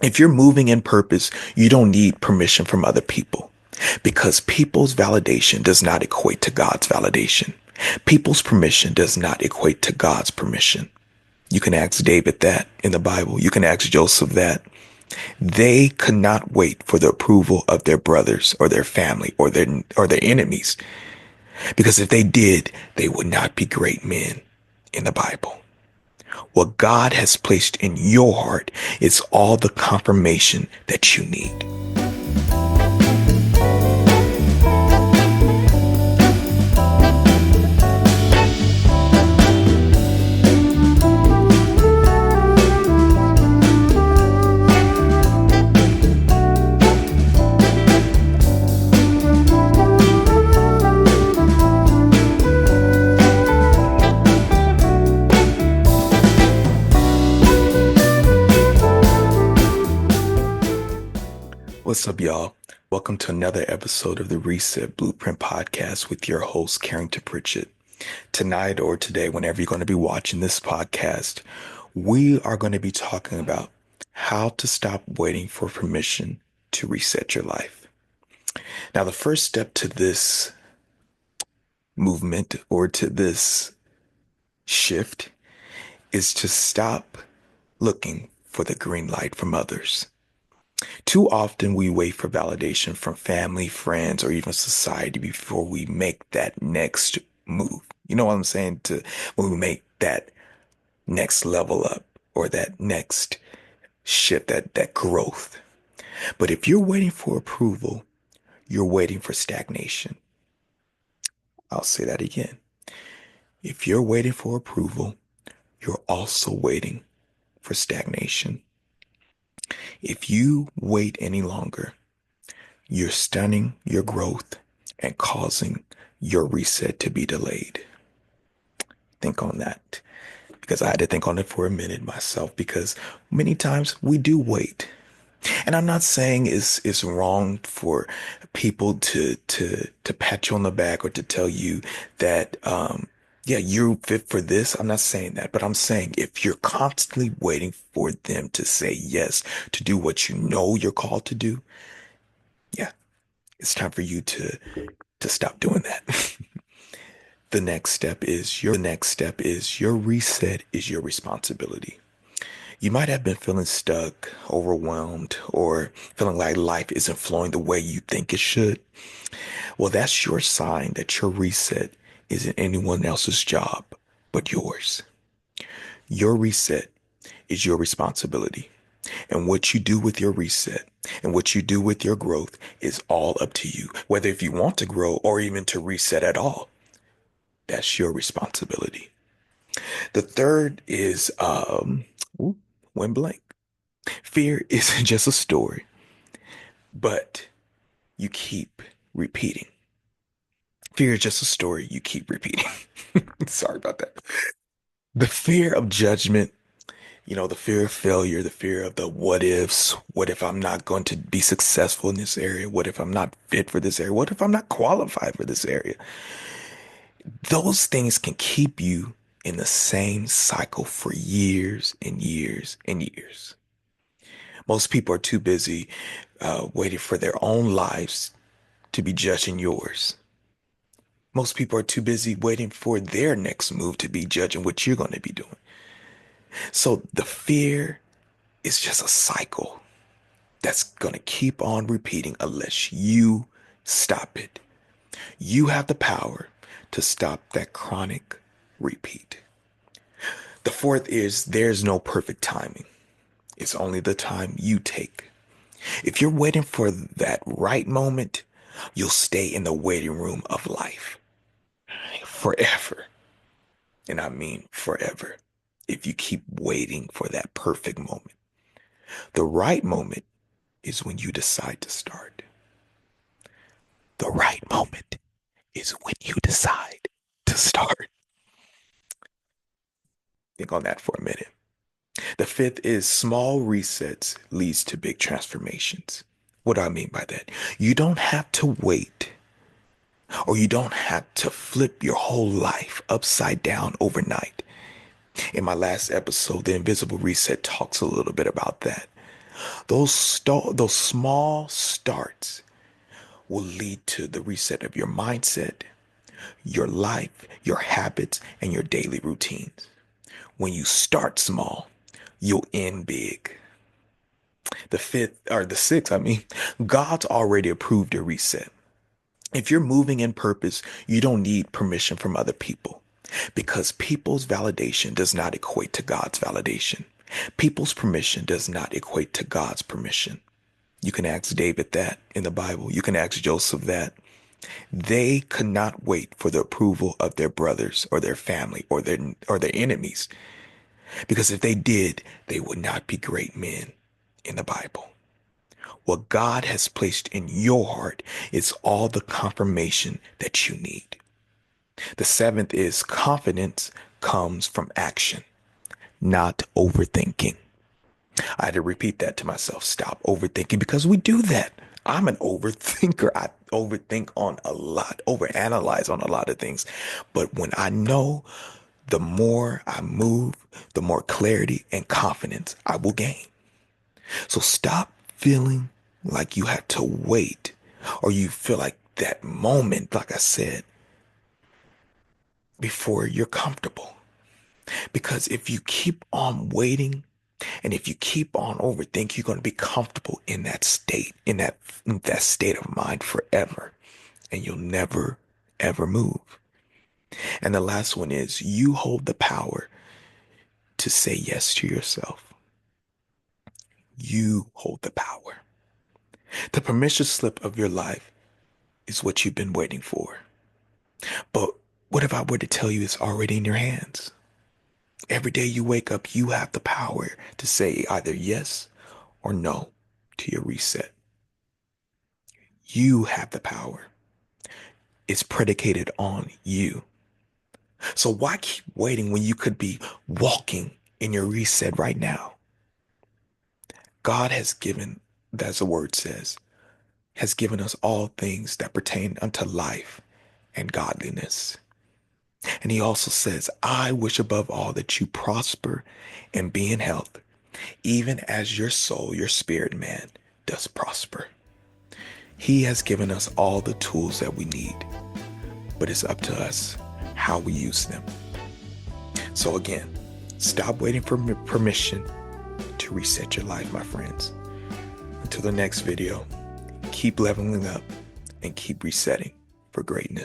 If you're moving in purpose, you don't need permission from other people because people's validation does not equate to God's validation. People's permission does not equate to God's permission. You can ask David that in the Bible. You can ask Joseph that. They could not wait for the approval of their brothers or their family or their enemies, because if they did, they would not be great men in the Bible. What God has placed in your heart is all the confirmation that you need. What's up, y'all? Welcome to another episode of the Reset Blueprint Podcast with your host, Carrington Pritchett. Tonight or today, whenever you're going to be watching this podcast, we are going to be talking about how to stop waiting for permission to reset your life. Now, the first step to this movement or to this shift is to stop looking for the green light from others. Too often we wait for validation from family, friends, or even society before we make that next move. You know what I'm saying? When we make that next level up or that next shift, that growth. But if you're waiting for approval, you're waiting for stagnation. I'll say that again. If you're waiting for approval, you're also waiting for stagnation. If you wait any longer, you're stunning your growth and causing your reset to be delayed. Think on that, because I had to think on it for a minute myself, because many times we do wait. And I'm not saying it's wrong for people to pat you on the back or to tell you that yeah, you're fit for this. I'm not saying that, but I'm saying if you're constantly waiting for them to say yes to do what you know you're called to do, yeah, it's time for you to stop doing that. The next step is your reset is your responsibility. You might have been feeling stuck, overwhelmed, or feeling like life isn't flowing the way you think it should. Well, that's your sign that your reset isn't anyone else's job but yours. Your reset is your responsibility. And what you do with your reset and what you do with your growth is all up to you. Whether if you want to grow or even to reset at all, that's your responsibility. The third is ooh, went blank. Fear isn't just a story, but you keep repeating. Fear is just a story you keep repeating. Sorry about that. The fear of judgment, the fear of failure, the fear of the what ifs. What if I'm not going to be successful in this area? What if I'm not fit for this area? What if I'm not qualified for this area? Those things can keep you in the same cycle for years and years and years. Most people are too busy waiting for their own lives to be judging yours. Most people are too busy waiting for their next move to be judging what you're going to be doing. So the fear is just a cycle that's going to keep on repeating unless you stop it. You have the power to stop that chronic repeat. The fourth is there's no perfect timing. It's only the time you take. If you're waiting for that right moment, you'll stay in the waiting room of life forever. And I mean forever. If you keep waiting for that perfect moment, the right moment is when you decide to start. The right moment is when you decide to start. Think on that for a minute. The fifth is small resets leads to big transformations. What do I mean by that? You don't have to wait, or you don't have to flip your whole life upside down overnight. In my last episode, The Invisible Reset talks a little bit about that. Those small starts will lead to the reset of your mindset, your life, your habits, and your daily routines. When you start small, you'll end big. The sixth, God's already approved your reset. If you're moving in purpose, you don't need permission from other people because people's validation does not equate to God's validation. People's permission does not equate to God's permission. You can ask David that in the Bible. You can ask Joseph that. They could not wait for the approval of their brothers or their family or their enemies, because if they did, they would not be great men in the Bible. What God has placed in your heart is all the confirmation that you need. The seventh is confidence comes from action, not overthinking. I had to repeat that to myself. Stop overthinking, because we do that. I'm an overthinker. I overthink on a lot, overanalyze on a lot of things. But when I know, the more I move, the more clarity and confidence I will gain. So stop feeling like you have to wait, or you feel like that moment, like I said, before you're comfortable. Because if you keep on waiting and if you keep on overthinking, you're going to be comfortable in that state, in that state of mind forever. And you'll never, ever move. And the last one is you hold the power to say yes to yourself. You hold the power. The permission slip of your life is what you've been waiting for. But what if I were to tell you it's already in your hands? Every day you wake up, you have the power to say either yes or no to your reset. You have the power. It's predicated on you. So why keep waiting when you could be walking in your reset right now? God has given, as the word says, has given us all things that pertain unto life and godliness. And he also says, I wish above all that you prosper and be in health, even as your soul, your spirit, man, does prosper. He has given us all the tools that we need, but it's up to us how we use them. So again, stop waiting for permission to reset your life, my friends. Until the next video, keep leveling up and keep resetting for greatness.